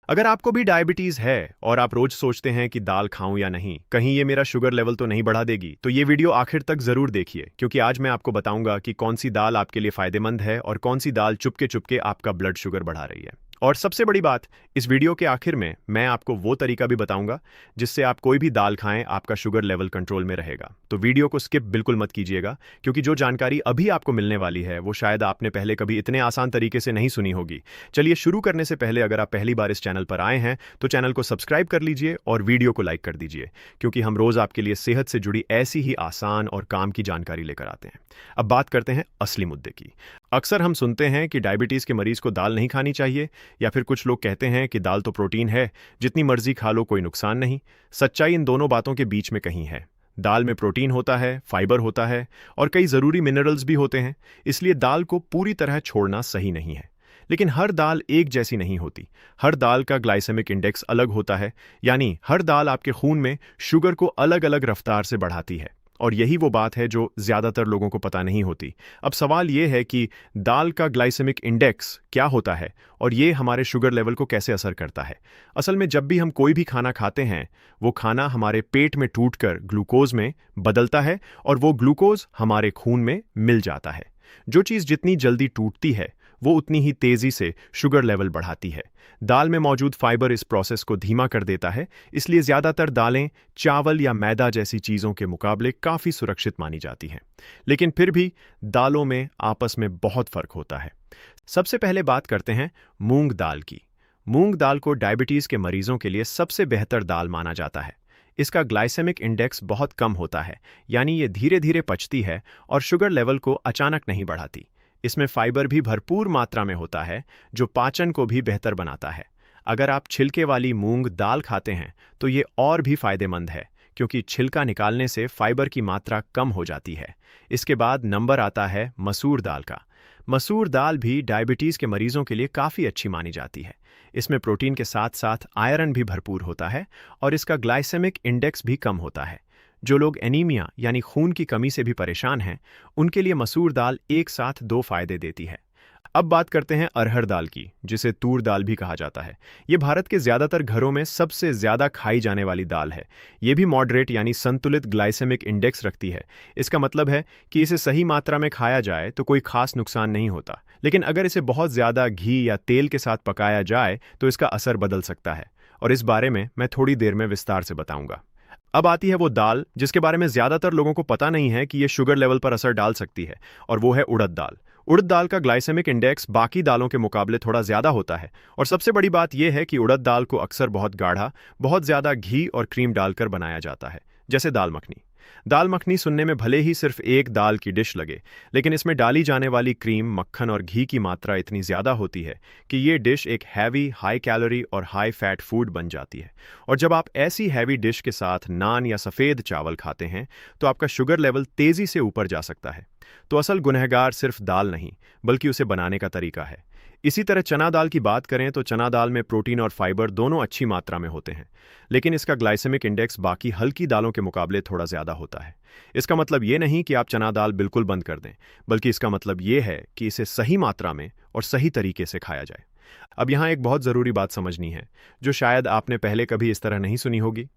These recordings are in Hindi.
अगर आपको भी डायबिटीज है और आप रोज सोचते हैं कि दाल खाऊं या नहीं, कहीं ये मेरा शुगर लेवल तो नहीं बढ़ा देगी, तो ये वीडियो आखिर तक जरूर देखिए, क्योंकि आज मैं आपको बताऊंगा कि कौन सी दाल आपके लिए फायदेमंद है और कौन सी दाल चुपके चुपके आपका ब्लड शुगर बढ़ा रही है। और सबसे बड़ी बात, इस वीडियो के आखिर में मैं आपको वो तरीका भी बताऊंगा जिससे आप कोई भी दाल खाएं आपका शुगर लेवल कंट्रोल में रहेगा। तो वीडियो को स्किप बिल्कुल मत कीजिएगा, क्योंकि जो जानकारी अभी आपको मिलने वाली है वो शायद आपने पहले कभी इतने आसान तरीके से नहीं सुनी होगी। चलिए शुरू करने से पहले अगर आप पहली बार इस चैनल पर आए हैं तो चैनल को सब्सक्राइब कर लीजिए और वीडियो को लाइक कर दीजिए, क्योंकि हम रोज आपके लिए सेहत से जुड़ी ऐसी ही आसान और काम की जानकारी लेकर आते हैं। अब बात करते हैं असली मुद्दे की। अक्सर हम सुनते हैं कि डायबिटीज के मरीज को दाल नहीं खानी चाहिए, या फिर कुछ लोग कहते हैं कि दाल तो प्रोटीन है, जितनी मर्जी खा लो कोई नुकसान नहीं। सच्चाई इन दोनों बातों के बीच में कहीं है। दाल में प्रोटीन होता है, फाइबर होता है और कई जरूरी मिनरल्स भी होते हैं, इसलिए दाल को पूरी तरह छोड़ना सही नहीं है। लेकिन हर दाल एक जैसी नहीं होती। हर दाल का ग्लाइसेमिक इंडेक्स अलग होता है, यानी हर दाल आपके खून में शुगर को अलग अलग रफ्तार से बढ़ाती है। और यही वो बात है जो ज्यादातर लोगों को पता नहीं होती। अब सवाल ये है कि दाल का ग्लाइसेमिक इंडेक्स क्या होता है और ये हमारे शुगर लेवल को कैसे असर करता है। असल में जब भी हम कोई भी खाना खाते हैं, वो खाना हमारे पेट में टूटकर ग्लूकोज में बदलता है और वो ग्लूकोज हमारे खून में मिल जाता है। जो चीज़ जितनी जल्दी टूटती है वो उतनी ही तेजी से शुगर लेवल बढ़ाती है। दाल में मौजूद फाइबर इस प्रोसेस को धीमा कर देता है, इसलिए ज्यादातर दालें चावल या मैदा जैसी चीजों के मुकाबले काफी सुरक्षित मानी जाती हैं। लेकिन फिर भी दालों में आपस में बहुत फर्क होता है। सबसे पहले बात करते हैं मूंग दाल की। मूंग दाल को डायबिटीज के मरीजों के लिए सबसे बेहतर दाल माना जाता है। इसका ग्लाइसेमिक इंडेक्स बहुत कम होता है, यानी ये धीरे धीरे पचती है और शुगर लेवल को अचानक नहीं बढ़ाती। इसमें फाइबर भी भरपूर मात्रा में होता है, जो पाचन को भी बेहतर बनाता है। अगर आप छिलके वाली मूंग दाल खाते हैं तो ये और भी फायदेमंद है, क्योंकि छिलका निकालने से फाइबर की मात्रा कम हो जाती है। इसके बाद नंबर आता है मसूर दाल का। मसूर दाल भी डायबिटीज के मरीजों के लिए काफ़ी अच्छी मानी जाती है। इसमें प्रोटीन के साथ साथ आयरन भी भरपूर होता है और इसका ग्लाइसेमिक इंडेक्स भी कम होता है। जो लोग एनीमिया यानी खून की कमी से भी परेशान हैं, उनके लिए मसूर दाल एक साथ दो फायदे देती है। अब बात करते हैं अरहर दाल की, जिसे तूर दाल भी कहा जाता है। ये भारत के ज्यादातर घरों में सबसे ज्यादा खाई जाने वाली दाल है। ये भी मॉडरेट यानी संतुलित ग्लाइसेमिक इंडेक्स रखती है। इसका मतलब है कि इसे सही मात्रा में खाया जाए तो कोई खास नुकसान नहीं होता, लेकिन अगर इसे बहुत ज्यादा घी या तेल के साथ पकाया जाए तो इसका असर बदल सकता है, और इस बारे में मैं थोड़ी देर में विस्तार से बताऊंगा। अब आती है वो दाल जिसके बारे में ज्यादातर लोगों को पता नहीं है कि ये शुगर लेवल पर असर डाल सकती है, और वो है उड़द दाल। उड़द दाल का ग्लाइसेमिक इंडेक्स बाकी दालों के मुकाबले थोड़ा ज्यादा होता है, और सबसे बड़ी बात यह है कि उड़द दाल को अक्सर बहुत गाढ़ा, बहुत ज्यादा घी और क्रीम डालकर बनाया जाता है, जैसे दाल मखनी। दाल मखनी सुनने में भले ही सिर्फ एक दाल की डिश लगे, लेकिन इसमें डाली जाने वाली क्रीम, मक्खन और घी की मात्रा इतनी ज्यादा होती है कि ये डिश एक हैवी, हाई कैलोरी और हाई फैट फूड बन जाती है। और जब आप ऐसी हैवी डिश के साथ नान या सफ़ेद चावल खाते हैं तो आपका शुगर लेवल तेजी से ऊपर जा सकता है। तो असल गुनहगार सिर्फ दाल नहीं, बल्कि उसे बनाने का तरीका है। इसी तरह चना दाल की बात करें तो चना दाल में प्रोटीन और फाइबर दोनों अच्छी मात्रा में होते हैं, लेकिन इसका ग्लाइसेमिक इंडेक्स बाकी हल्की दालों के मुकाबले थोड़ा ज्यादा होता है। इसका मतलब ये नहीं कि आप चना दाल बिल्कुल बंद कर दें, बल्कि इसका मतलब ये है कि इसे सही मात्रा में और सही तरीके से खाया जाए। अब यहाँ एक बहुत ज़रूरी बात समझनी है, जो शायद आपने पहले कभी इस तरह नहीं सुनी होगी।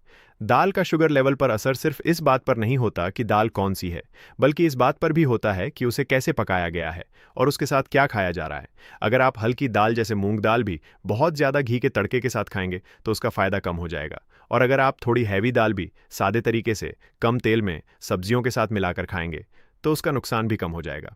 दाल का शुगर लेवल पर असर सिर्फ इस बात पर नहीं होता कि दाल कौन सी है, बल्कि इस बात पर भी होता है कि उसे कैसे पकाया गया है और उसके साथ क्या खाया जा रहा है। अगर आप हल्की दाल जैसे मूंग दाल भी बहुत ज़्यादा घी के तड़के के साथ खाएंगे तो उसका फ़ायदा कम हो जाएगा, और अगर आप थोड़ी हैवी दाल भी सादे तरीके से कम तेल में सब्जियों के साथ मिलाकर खाएंगे तो उसका नुकसान भी कम हो जाएगा।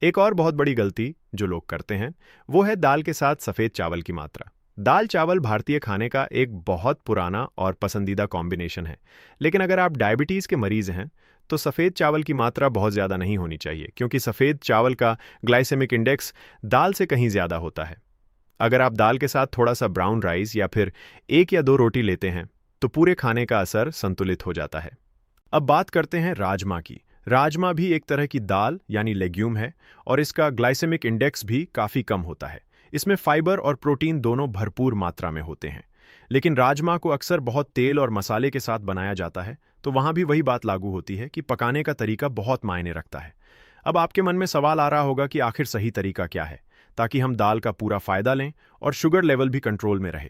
एक और बहुत बड़ी गलती जो लोग करते हैं वो है दाल के साथ सफ़ेद चावल की मात्रा। दाल चावल भारतीय खाने का एक बहुत पुराना और पसंदीदा कॉम्बिनेशन है, लेकिन अगर आप डायबिटीज़ के मरीज़ हैं तो सफ़ेद चावल की मात्रा बहुत ज़्यादा नहीं होनी चाहिए, क्योंकि सफ़ेद चावल का ग्लाइसेमिक इंडेक्स दाल से कहीं ज़्यादा होता है। अगर आप दाल के साथ थोड़ा सा ब्राउन राइस या फिर एक या दो रोटी लेते हैं तो पूरे खाने का असर संतुलित हो जाता है। अब बात करते हैं राजमा की। राजमा भी एक तरह की दाल यानी लेग्यूम है, और इसका ग्लाइसेमिक इंडेक्स भी काफ़ी कम होता है। इसमें फाइबर और प्रोटीन दोनों भरपूर मात्रा में होते हैं, लेकिन राजमा को अक्सर बहुत तेल और मसाले के साथ बनाया जाता है, तो वहाँ भी वही बात लागू होती है कि पकाने का तरीका बहुत मायने रखता है। अब आपके मन में सवाल आ रहा होगा कि आखिर सही तरीका क्या है, ताकि हम दाल का पूरा फ़ायदा लें और शुगर लेवल भी कंट्रोल में रहे।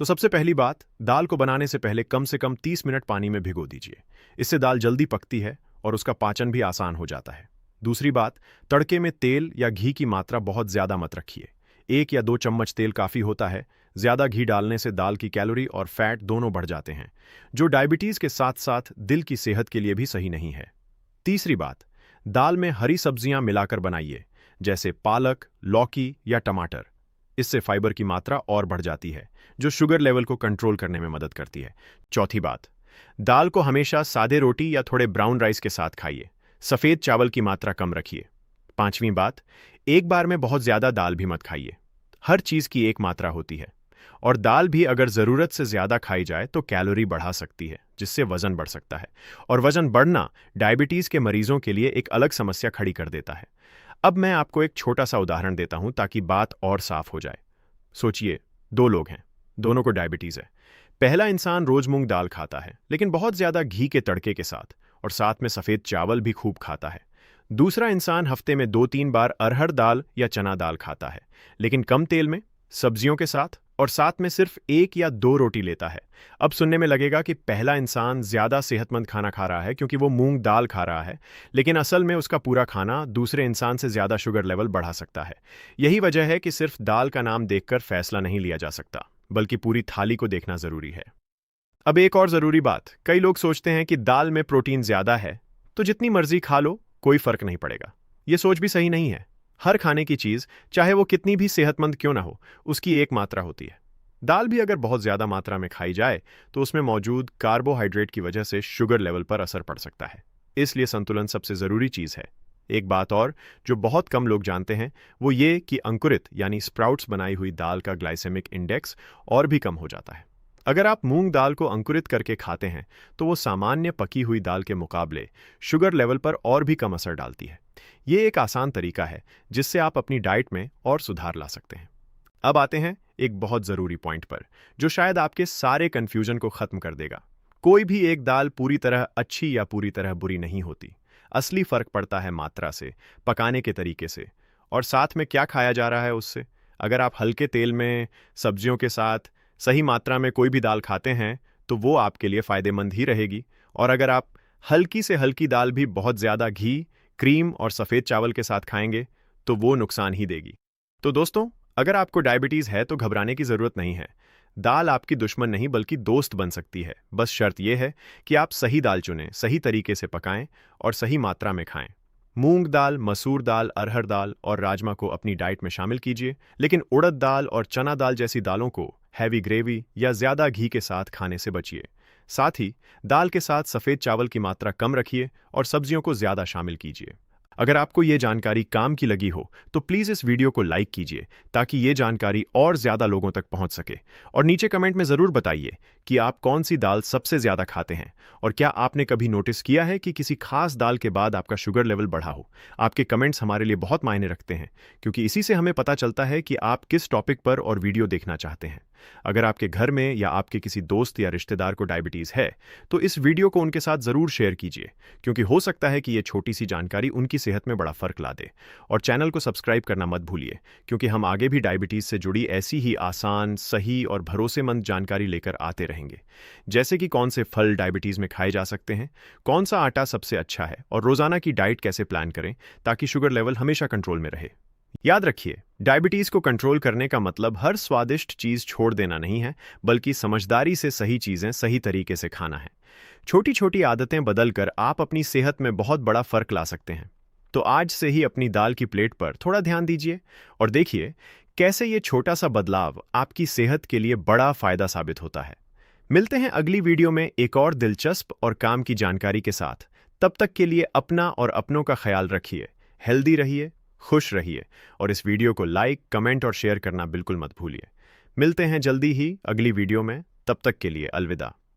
तो सबसे पहली बात, दाल को बनाने से पहले कम से कम 30 मिनट पानी में भिगो दीजिए। इससे दाल जल्दी पकती है और उसका पाचन भी आसान हो जाता है। दूसरी बात, तड़के में तेल या घी की मात्रा बहुत ज्यादा मत रखिए। 1 या 2 चम्मच तेल काफी होता है। ज्यादा घी डालने से दाल की कैलोरी और फैट दोनों बढ़ जाते हैं, जो डायबिटीज के साथ साथ दिल की सेहत के लिए भी सही नहीं है। तीसरी बात, दाल में हरी सब्जियां मिलाकर बनाइए, जैसे पालक, लौकी या टमाटर। इससे फाइबर की मात्रा और बढ़ जाती है, जो शुगर लेवल को कंट्रोल करने में मदद करती है। चौथी बात, दाल को हमेशा सादे रोटी या थोड़े ब्राउन राइस के साथ खाइए। सफेद चावल की मात्रा कम रखिए। पांचवीं बात, एक बार में बहुत ज्यादा दाल भी मत खाइए। हर चीज की एक मात्रा होती है, और दाल भी अगर जरूरत से ज्यादा खाई जाए तो कैलोरी बढ़ा सकती है, जिससे वजन बढ़ सकता है। और वजन बढ़ना डायबिटीज के मरीजों के लिए एक अलग समस्या खड़ी कर देता है। अब मैं आपको एक छोटा सा उदाहरण देता हूं ताकि बात और साफ हो जाए। सोचिए, 2 लोग हैं, दोनों को डायबिटीज है। पहला इंसान रोज मूंग दाल खाता है, लेकिन बहुत ज्यादा घी के तड़के के साथ, और साथ में सफेद चावल भी खूब खाता है। दूसरा इंसान हफ्ते में 2-3 बार अरहर दाल या चना दाल खाता है, लेकिन कम तेल में, सब्जियों के साथ, और साथ में सिर्फ 1 या 2 रोटी लेता है। अब सुनने में लगेगा कि पहला इंसान ज्यादा सेहतमंद खाना खा रहा है क्योंकि वो मूंग दाल खा रहा है, लेकिन असल में उसका पूरा खाना दूसरे इंसान से ज्यादा शुगर लेवल बढ़ा सकता है। यही वजह है कि सिर्फ दाल का नाम देखकर फैसला नहीं लिया जा सकता, बल्कि पूरी थाली को देखना जरूरी है। अब एक और जरूरी बात, कई लोग सोचते हैं कि दाल में प्रोटीन ज्यादा है तो जितनी मर्जी खा लो, कोई फर्क नहीं पड़ेगा। ये सोच भी सही नहीं है। हर खाने की चीज, चाहे वो कितनी भी सेहतमंद क्यों ना हो, उसकी एक मात्रा होती है। दाल भी अगर बहुत ज्यादा मात्रा में खाई जाए तो उसमें मौजूद कार्बोहाइड्रेट की वजह से शुगर लेवल पर असर पड़ सकता है। इसलिए संतुलन सबसे जरूरी चीज है। एक बात और जो बहुत कम लोग जानते हैं, वो ये कि अंकुरित यानी स्प्राउट्स बनाई हुई दाल का ग्लाइसेमिक इंडेक्स और भी कम हो जाता है। अगर आप मूंग दाल को अंकुरित करके खाते हैं तो वो सामान्य पकी हुई दाल के मुकाबले शुगर लेवल पर और भी कम असर डालती है। ये एक आसान तरीका है जिससे आप अपनी डाइट में और सुधार ला सकते हैं। अब आते हैं एक बहुत जरूरी पॉइंट पर, जो शायद आपके सारे कंफ्यूजन को खत्म कर देगा। कोई भी एक दाल पूरी तरह अच्छी या पूरी तरह बुरी नहीं होती। असली फर्क पड़ता है मात्रा से, पकाने के तरीके से, और साथ में क्या खाया जा रहा है उससे। अगर आप हल्के तेल में, सब्जियों के साथ सही मात्रा में कोई भी दाल खाते हैं तो वो आपके लिए फायदेमंद ही रहेगी। और अगर आप हल्की से हल्की दाल भी बहुत ज्यादा घी, क्रीम और सफेद चावल के साथ खाएंगे तो वो नुकसान ही देगी। तो दोस्तों, अगर आपको डायबिटीज है तो घबराने की जरूरत नहीं है। दाल आपकी दुश्मन नहीं बल्कि दोस्त बन सकती है। बस शर्त यह है कि आप सही दाल चुनें, सही तरीके से पकाएं और सही मात्रा में खाएं। मूंग दाल, मसूर दाल, अरहर दाल और राजमा को अपनी डाइट में शामिल कीजिए, लेकिन उड़द दाल और चना दाल जैसी दालों को हैवी ग्रेवी या ज्यादा घी के साथ खाने से बचिए। साथ ही दाल के साथ सफेद चावल की मात्रा कम रखिए और सब्जियों को ज्यादा शामिल कीजिए। अगर आपको ये जानकारी काम की लगी हो तो प्लीज इस वीडियो को लाइक कीजिए ताकि ये जानकारी और ज्यादा लोगों तक पहुंच सके। और नीचे कमेंट में जरूर बताइए कि आप कौन सी दाल सबसे ज्यादा खाते हैं, और क्या आपने कभी नोटिस किया है कि किसी खास दाल के बाद आपका शुगर लेवल बढ़ा हो। आपके कमेंट्स हमारे लिए बहुत मायने रखते हैं, क्योंकि इसी से हमें पता चलता है कि आप किस टॉपिक पर और वीडियो देखना चाहते हैं। अगर आपके घर में या आपके किसी दोस्त या रिश्तेदार को डायबिटीज है तो इस वीडियो को उनके साथ जरूर शेयर कीजिए, क्योंकि हो सकता है कि ये छोटी सी जानकारी उनकी सेहत में बड़ा फर्क ला दे। और चैनल को सब्सक्राइब करना मत भूलिए, क्योंकि हम आगे भी डायबिटीज से जुड़ी ऐसी ही आसान, सही और भरोसेमंद जानकारी लेकर आते रहेंगे। जैसे कि कौन से फल डायबिटीज में खाए जा सकते हैं, कौन सा आटा सबसे अच्छा है, और रोजाना की डाइट कैसे प्लान करें ताकि शुगर लेवल हमेशा कंट्रोल में रहे। याद रखिए, डायबिटीज को कंट्रोल करने का मतलब हर स्वादिष्ट चीज छोड़ देना नहीं है, बल्कि समझदारी से सही चीजें सही तरीके से खाना है। छोटी छोटी आदतें बदलकर आप अपनी सेहत में बहुत बड़ा फर्क ला सकते हैं। तो आज से ही अपनी दाल की प्लेट पर थोड़ा ध्यान दीजिए और देखिए कैसे ये छोटा सा बदलाव आपकी सेहत के लिए बड़ा फायदा साबित होता है। मिलते हैं अगली वीडियो में एक और दिलचस्प और काम की जानकारी के साथ। तब तक के लिए अपना और अपनों का ख्याल रखिए, हेल्दी रहिए, खुश रहिए, और इस वीडियो को लाइक, कमेंट और शेयर करना बिल्कुल मत भूलिए। मिलते हैं जल्दी ही अगली वीडियो में। तब तक के लिए अलविदा।